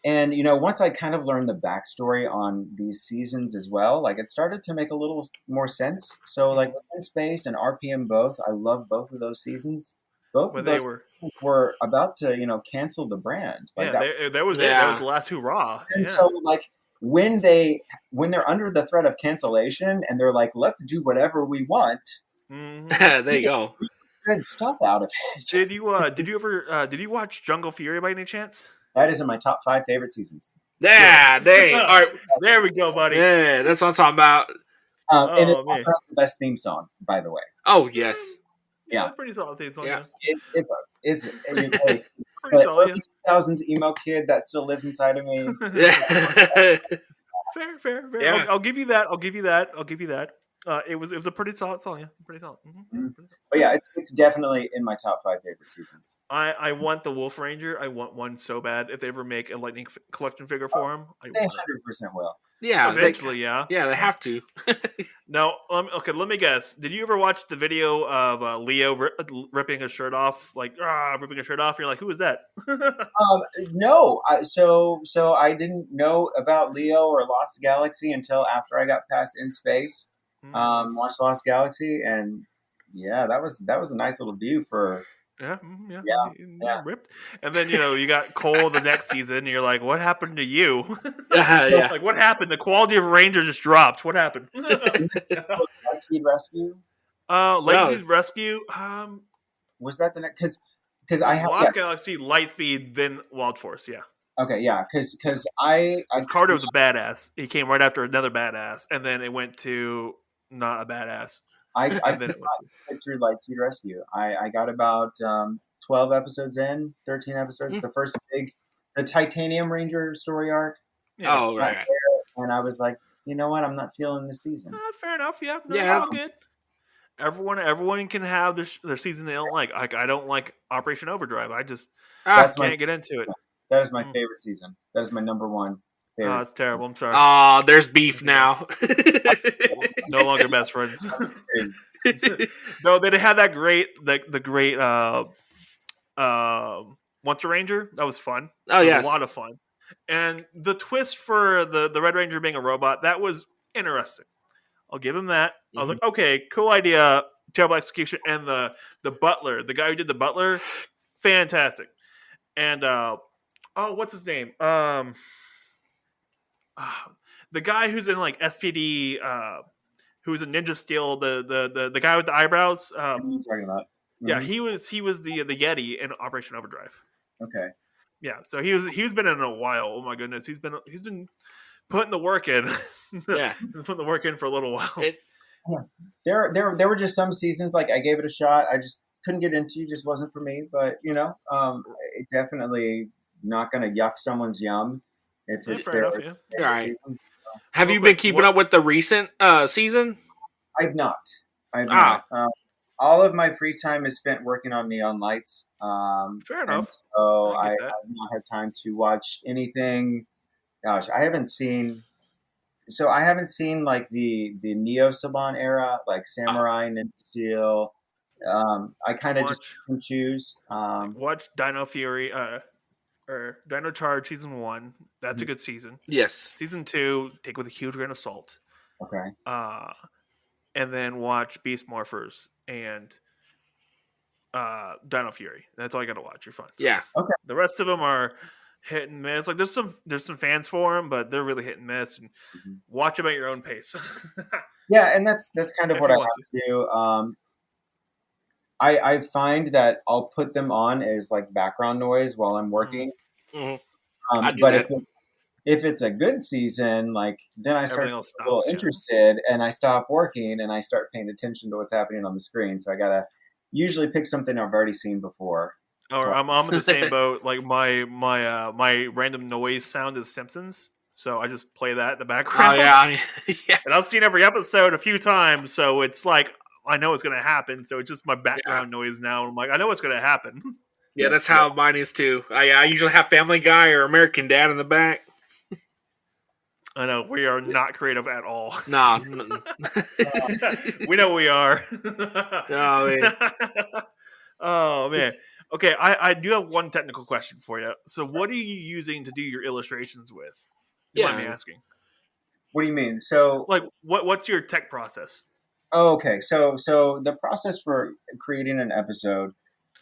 once I kind of learned the backstory on these seasons as well, like it started to make a little more sense. So like In Space and RPM both, I love both of those seasons. Both of those were about to cancel the brand. Like that was it. That was the last hurrah. And so like when they're under the threat of cancellation and they're like, let's do whatever we want. There you go. Good stuff out of it. Did you watch Jungle Fury by any chance? That is in my top 5 favorite seasons. Yeah, dang. All right. There we go, buddy. Yeah, that's what I'm talking about. And it also has the best theme song, by the way. Oh, yes. Yeah, pretty solid theme song. Yeah, it's pretty solid. 2000s emo kid that still lives inside of me. Fair. Yeah. I'll give you that. It was a pretty solid song. Yeah, pretty solid. Mm-hmm. But yeah, it's definitely in my top 5 favorite seasons. I want the Wolf Ranger. I want one so bad. If they ever make a Lightning collection figure for him, they 100% will. Yeah, eventually, yeah, they have to. Now, okay, let me guess. Did you ever watch the video of Leo ripping his shirt off? Like, ripping his shirt off. You're like, who is that? No. So I didn't know about Leo or Lost Galaxy until after I got past In Space. Watched Lost Galaxy, and yeah, that was a nice little view for. Yeah. Ripped. And then you got Cole the next season. And you're like, what happened to you? Yeah. Like, what happened? The quality of Ranger just dropped. What happened? Lightspeed Rescue. Lightspeed Rescue. Was that the next? Because I have Lost Galaxy, Lightspeed, then Wild Force. Yeah. Okay. Yeah. Because Carter was a badass. He came right after another badass, and then it went to not a badass. I did not sit through Lightspeed Rescue. I got about 12 episodes in, 13 episodes. The first the Titanium Ranger story arc. Yeah. Oh, right. And I was like, you know what, I'm not feeling this season. Fair enough. Yeah, no, it's Yeah. all good. Everyone can have their season they don't like. I don't like Operation Overdrive. I just That's my can't get into it. that is my Mm. favorite season. That is my number one favorite. Oh, it's terrible. I'm sorry. There's beef now. No longer best friends. Season. No, they had that great the great Winter Ranger. That was fun. Oh, It was yes. a lot of fun. And the twist for the Red Ranger being a robot, that was interesting. I'll give him that. I was like, okay, cool idea, terrible execution. And the butler, the guy who did the butler, fantastic. And what's his name? The guy who's in like SPD, who's in Ninja Steel, the guy with the eyebrows. What are you talking about? Yeah, he was the Yeti in Operation Overdrive. Okay. Yeah, so he's been in a while. Oh my goodness, he's been putting the work in. Yeah, he's putting the work in for a little while. There were just some seasons like I gave it a shot. I just couldn't get into it. Just wasn't for me. But it definitely not going to yuck someone's yum if Yeah, it's fair their enough, yeah. favorite Right. season. So, Have you been keeping up with the recent season? I've not. Not. All of my free time is spent working on Neon Lights. Fair enough. So I I get have that. not had time to watch anything. Gosh, I haven't seen. So I haven't seen like the Neo Saban era, like Samurai, Ninja Steel. I kind of just pick and choose. Watch Dino Fury or Dino Charge season 1. That's a good season. Yes. Season 2, take with a huge grain of salt. Okay. And then watch Beast Morphers and Dino Fury. That's all you got to watch. You're fine. Yeah. Okay. The rest of them are hit and miss. Like there's some fans for them, but they're really hit and miss. And watch them at your own pace. Yeah, and that's kind of If what you I want have to do. I find that I'll put them on as like background noise while I'm working. I do But that. if it's a good season, like then I start Everything to else get a little stops, yeah. interested, and I stop working and I start paying attention to what's happening on the screen. So I gotta usually pick something I've already seen before. Or So- I'm in the same boat. Like my random noise sound is Simpsons, so I just play that in the Oh background. yeah. Yeah. And I've seen every episode a few times, so it's like I know it's gonna happen. So it's just my background noise now. And I'm like, I know what's gonna happen. Yeah, that's how mine is too. I usually have Family Guy or American Dad in the back. I know we are not creative at all. Nah. We know we are. man. Oh man. Okay, I do have one technical question for you. So, what are you using to do your illustrations with? You mind me asking? What do you mean? So Like, what's your tech process? Oh, okay. So the process for creating an episode,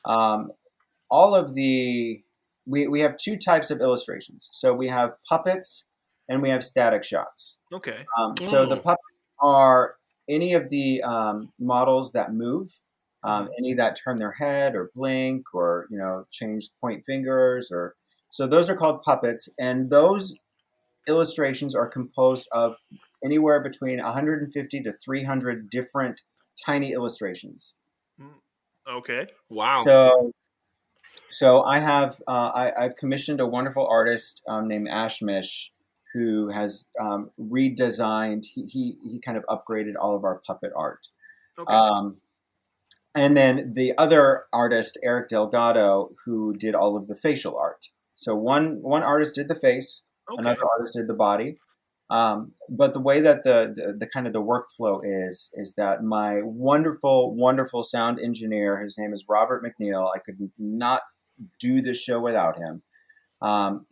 all of the we have two types of illustrations. So we have puppets and we have static shots. Okay. So the puppets are any of the models that move, any that turn their head or blink or change point fingers or so those are called puppets, and those illustrations are composed of anywhere between 150 to 300 different tiny illustrations. Okay. Wow. So I have I've commissioned a wonderful artist named Ashmish who has redesigned. He kind of upgraded all of our puppet art. Okay. And then the other artist, Eric Delgado, who did all of the facial art. So one artist did the face, another artist did the body. But the way that the kind of the workflow is that my wonderful sound engineer, his name is Robert McNeil. I could not do this show without him.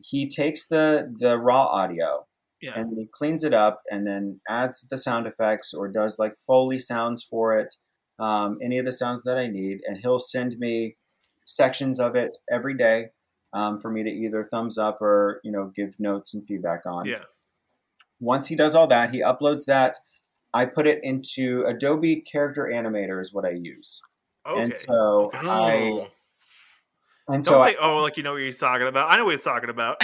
He takes the raw audio and he cleans it up and then adds the sound effects or does like Foley sounds for it, any of the sounds that I need, and he'll send me sections of it every day for me to either thumbs up or give notes and feedback on. Yeah. Once he does all that, he uploads that. I put it into Adobe Character Animator is what I use. Okay. And so Don't say like you know what he's talking about. I know what he's talking about.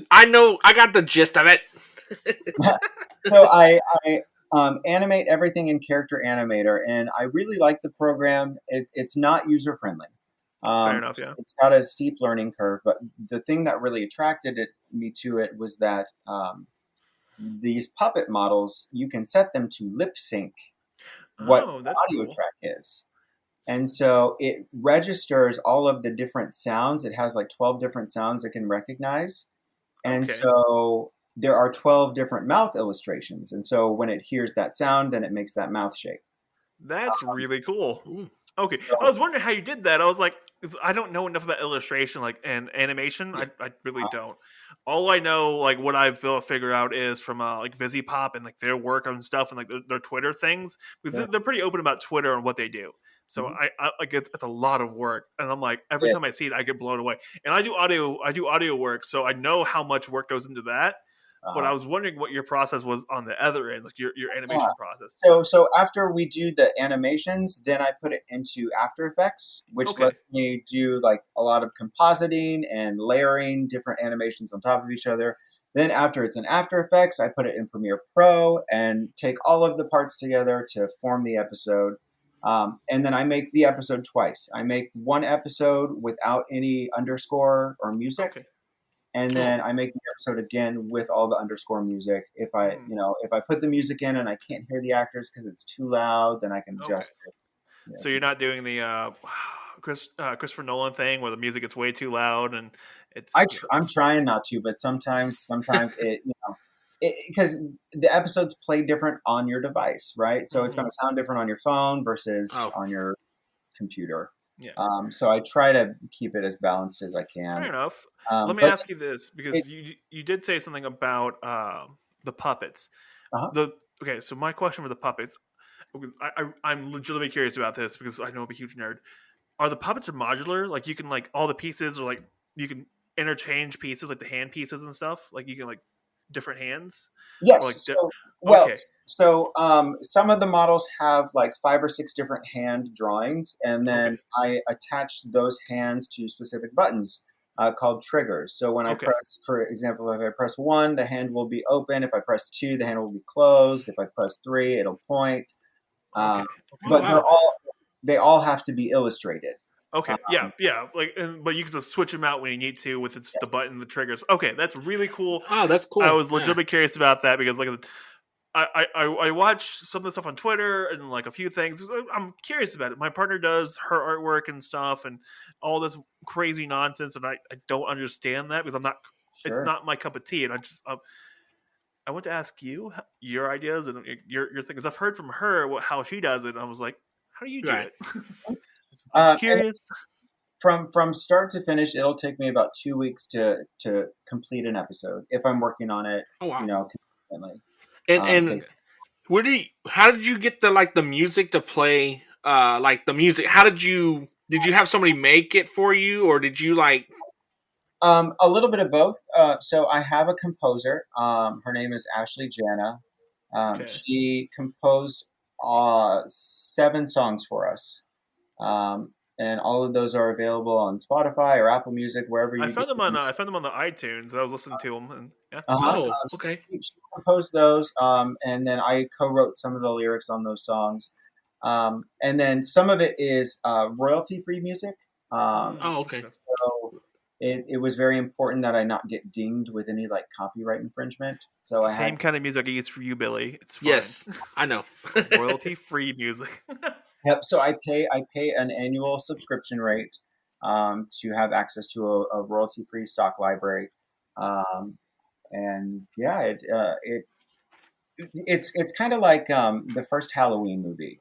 I know. I got the gist of it. So I animate everything in Character Animator, and I really like the program. It's not user friendly. Fair enough. Yeah. It's got a steep learning curve, but the thing that really attracted me to it was that these puppet models, you can set them to lip sync what Oh, the that's audio cool. track is. And so it registers all of the different sounds. It has like 12 different sounds it can recognize. And Okay. so there are 12 different mouth illustrations. And so when it hears that sound, then it makes that mouth shape. That's really cool. Ooh. Okay, So, I was wondering how you did that. I was like, 'cause I don't know enough about illustration, like and animation. Yeah. I really don't. All I know, like what I've built, figure out is from like VisiPop and like their work on stuff and like their Twitter things because yeah. they're pretty open about Twitter and what they do. So Mhm. I like it's a lot of work, and I'm like every time I Yes. see it, I get blown away. And I do audio work, so I know how much work goes into that. But I Uh-huh. was wondering what your process was on the other end, like your Yeah. animation process. So after we do the animations, then I put it into After Effects, which Okay. lets me do like a lot of compositing and layering different animations on top of each other. Then after it's in After Effects, I put it in Premiere Pro and take all of the parts together to form the episode. And then I make the episode twice. I make one episode without any underscore or music, Okay. and Oh. then I make the episode again with all the underscore music. If I, Hmm. if I put the music in and I can't hear the actors because it's too loud, then I can Okay. adjust it. So Yes. you're not doing the Christopher Nolan thing where the music gets way too loud and it's I'm trying not to, but sometimes it, because the episodes play different on your device, right? So it's going Mhm. to sound different on your phone versus Oh. on your computer. Yeah. So I try to keep it as balanced as I Fair can. enough. Let me But ask you this it, because you did say something about the puppets. uh The okay, so my question for the puppets because I'm legitimately curious about this because I know I'm a huge nerd. Are the puppets modular? Like you can like all the pieces or like you can interchange pieces like the hand pieces and stuff. Like you can like different hands or Yes. like So, well, okay, some of the models have like 5 or 6 different hand drawings, and okay, then I attach those hands to specific buttons called triggers. So when I okay, press, for example, if I press 1, the hand will be open. If I press 2, the hand will be closed. If I press 3, it'll point. okay, Um, okay, Oh but wow. wow. they all have to be illustrated. Okay, yeah, Um, yeah. Like, but you can just switch them out when you need to with the button, the triggers. Okay, that's really cool. Oh, that's I cool. was Yeah. legitimately curious about that because like I watch some of the stuff on Twitter and like a few things. I'm curious about it. My partner does her artwork and stuff and all this crazy nonsense, and I don't understand that because I'm not. It's sure. not my cup of tea, and I want to ask you your ideas and your thing because I've heard from her how she does it. And I was like, how do you do Right. it? I'm just And curious. from start to finish, it'll take me about 2 weeks to complete an episode if I'm working on it, Oh wow. consistently. It And takes. where do you, how did you get the music to play? Like the music. How did you have somebody make it for you, or did you like? A little bit of both. So I have a composer. Her name is Ashley Jana. Okay. She composed 7 songs for us, and all of those are available on Spotify or Apple Music, wherever I you get found them your on music. I found them on the iTunes. I was listening to them, and yeah, go Uh-huh. ahead. Oh, So okay. she composed those, and then I co-wrote some of the lyrics on those songs. And then some of it is royalty-free music. Oh, okay. Okay. So it was very important that I not get dinged with any like copyright infringement. So I had, Same kind of music I use for you, Billy. It's fine. Yes, I know. Royalty free music. yep. So I pay an annual subscription rate to have access to a royalty-free stock library. Um, and yeah, it's kind of like the first Halloween movie,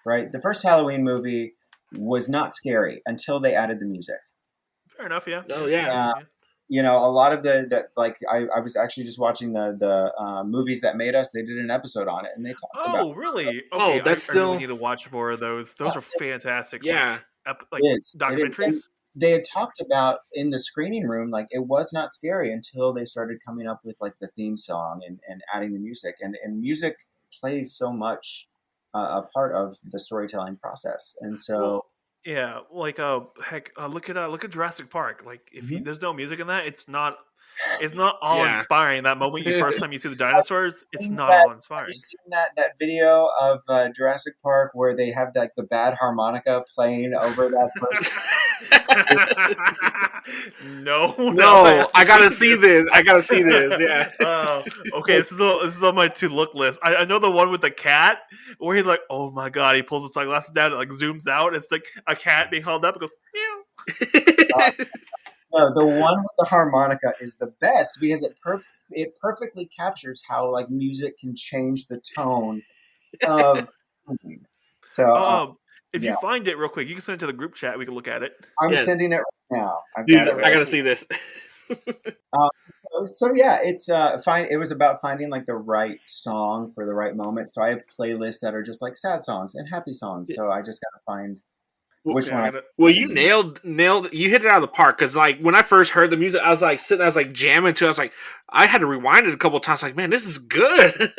right? The first Halloween movie was not scary until they added the music. Fair enough. Yeah. Oh Yeah. yeah. Yeah. Uh, Yeah. a lot of like I was actually just watching the movies that made us. They did an episode on it, and they talked about Oh, really? Oh, Okay. that's I really still need to watch more of those. Those are fantastic. Like, yeah. like it is, and documentaries. they had talked about in the screening room like it was not scary until they started coming up with like the theme song and adding the music, and music plays so much a part of the storytelling process, and so. Well, yeah. Like, heck, look at Jurassic Park. Like, if you, Mhm. there's no music in that, it's not all Yeah. inspiring. That moment you first time you see the Have dinosaurs, you it's seen not that? all Have you inspiring. seen that video of Jurassic Park where they have like the bad harmonica playing over that first? No, I gotta see this. I gotta see this. Yeah. Okay, this is on my to look list. I know the one with the cat where he's like, "Oh my god!" He pulls his sunglasses down, it like zooms out. It's like a cat being held up. It goes, "Meow." No, the one with the harmonica is the best because it perfectly captures how like music can change the tone of something. So If you yeah, find it real quick, you can send it to the group chat. We can look at it. I'm Yeah. sending it right now. I've Dude, got it I right. gotta see this. So yeah, it's fine. It was about finding like the right song for the right moment. So I have playlists that are just like sad songs and happy songs. So I just gotta find which Okay, one. Well, you nailed. You hit it out of the park because, like, when I first heard the music, I was like sitting, I was like jamming to. I was like, I had to rewind it a couple of times. Like, man, this is good.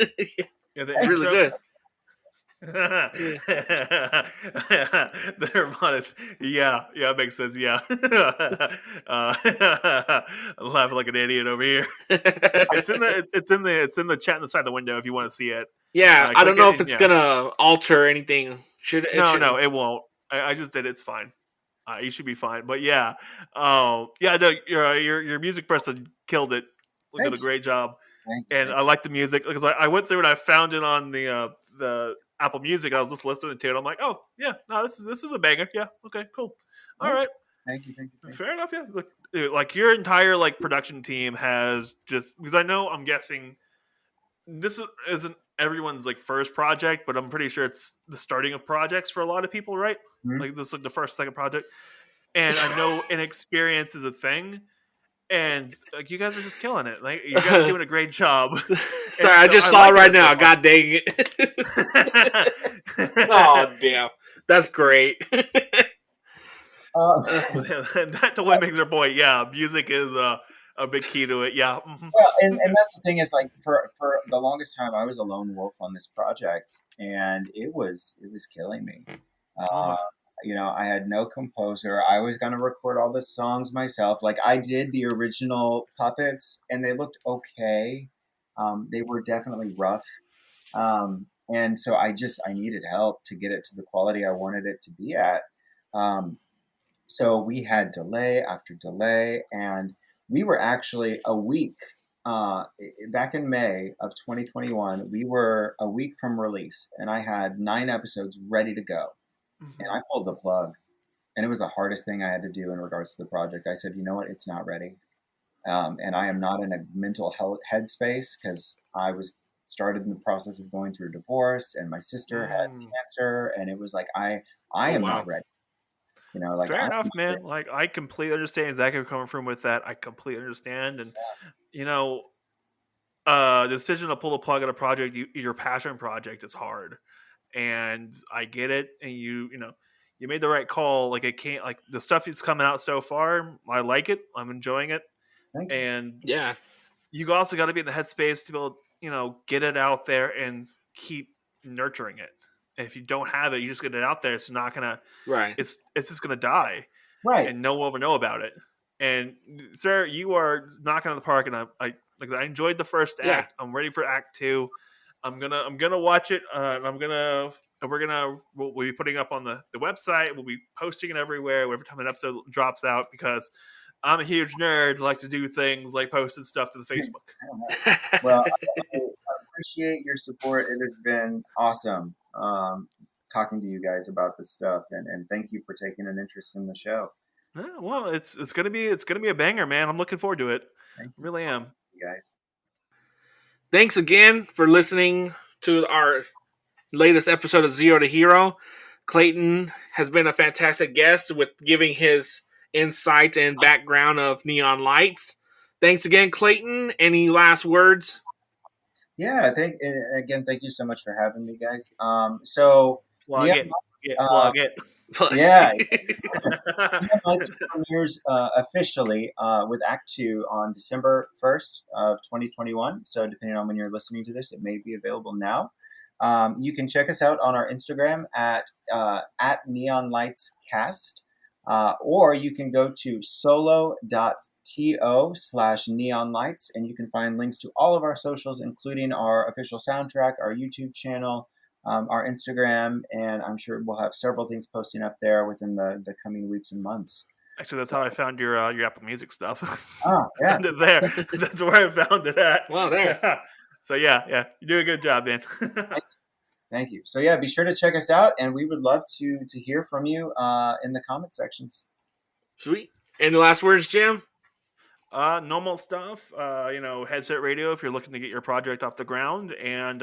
Yeah, the Really intro. good. The harmonic. Yeah, it makes sense. Yeah, I'm laughing like an idiot over here. It's in the chat inside the window if you want to see it. Yeah, I don't Click know it if and- it's gonna alter anything. Should it? No, it won't. I just did it. It's fine. You should be fine. But yeah, no, your music person killed it. Did Thank a you. great job. Thank you. And I like the music because I went through and I found it on the Apple Music. I was just listening to it. I'm like, oh yeah, no, this is a banger. Yeah, okay, cool. All right, Thank you. fair enough. Yeah, like your entire like production team has just because I'm guessing this isn't everyone's like first project, but I'm pretty sure it's the starting of projects for a lot of people, right? Mhm. Like this is like the first, second project, and I know inexperience is a thing. And like you guys are just killing it. Like you guys are doing a great job. Sorry, I just saw it right now. God dang it! Oh damn, that's great. That totally makes her point. Yeah, music is a big key to it. Yeah. Mm-hmm. Well, and that's the thing is like for the longest time I was a lone wolf on this project, and it was killing me. Uh, I had no composer. I was gonna record all the songs myself. Like I did the original puppets, and they looked okay. They were definitely rough, and so I needed help to get it to the quality I wanted it to be at. Um, so we had delay after delay, and we were actually a week back in May of 2021. We were a week from release, and I had 9 episodes ready to go, and I pulled the plug. And it was the hardest thing I had to do in regards to the project. I said, you know what, it's not ready, and I am not in a mental health headspace because I was started in the process of going through a divorce, and my sister had cancer, and it was like I am not ready. Like fair enough, man. Like I completely understand exactly where you're coming from with that. I completely understand, and the decision to pull the plug on a project, your passion project, is hard, and I get it. And you made the right call. Like it can't like the stuff that's coming out so far. I like it. I'm enjoying it, and yeah, you also got to be in the headspace to be able, get it out there and keep nurturing it. If you don't have it, you just get it out there. It's not gonna. Right. It's just gonna die. Right. And no one will ever know about it. And sir, you are knocking on the park, and I enjoyed the first act. I'm ready for act 2. I'm gonna watch it. We'll be putting up on the website. We'll be posting it everywhere every time an episode drops out because I'm a huge nerd. Like to do things like posting stuff to the Facebook. Well, I appreciate your support. It has been awesome talking to you guys about this stuff, and thank you for taking an interest in the show. Yeah, well, it's gonna be a banger, man. I'm looking forward to it. I really am. You guys. Thanks again for listening to our latest episode of Zero to Hero. Clayton has been a fantastic guest with giving his insight and background of Neon Lights. Thanks again, Clayton. Any last words? Yeah, thank you so much for having me, guys. So plug it. Yeah. Lights premieres officially with Act 2 on December 1st of 2021. So depending on when you're listening to this, it may be available now. You can check us out on our Instagram at NEONLIGHTSCAST, or you can go to solo.to/neonlights, and you can find links to all of our socials, including our official soundtrack, our YouTube channel, our Instagram, and I'm sure we'll have several things posting up there within the coming weeks and months. Actually, that's how I found your Apple Music stuff. Oh, yeah. Found it there. That's where I found it at. Well, there. So yeah, you do a good job, man. Thank you. So yeah, be sure to check us out, and we would love to hear from you in the comment sections. Sweet. Any last words, Jim? Normal stuff. Headset radio if you're looking to get your project off the ground, and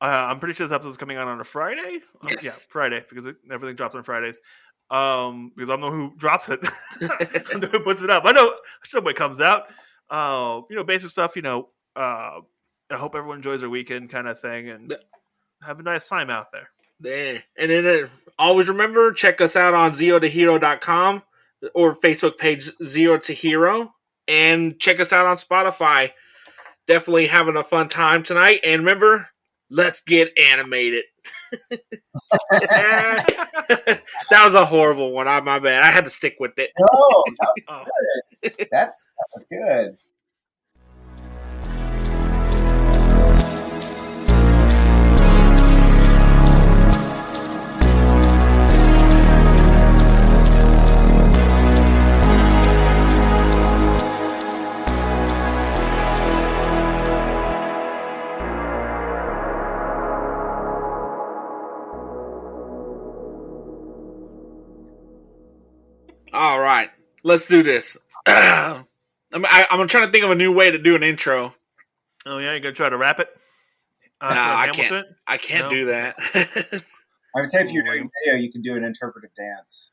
I'm pretty sure this episode's coming out on a Friday. Yes. Yeah, Friday because everything drops on Fridays. Because I don't know who drops it, I don't know who puts it up. I know when it comes out. Basic stuff. I hope everyone enjoys their weekend, kind of thing, and have a nice time out there. Yeah. And then always remember, check us out on zeotohero.com or Facebook page Zero to Hero, and check us out on Spotify. Definitely having a fun time tonight. And remember, let's get animated. That was a horrible one. My bad. I had to stick with it. Oh, that was Oh. good. That was good. All right, let's do this. I'm trying to think of a new way to do an intro. Oh yeah, you gonna try to rap it? Nah, I can't. Hamilton? I can't No? do that. I would say if you're doing video, you can do an interpretive dance.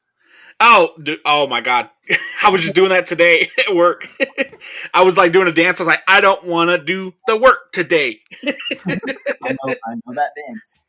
Oh my God. I was just doing that today at work. I was like doing a dance. I was like, I don't want to do the work today. I know that dance.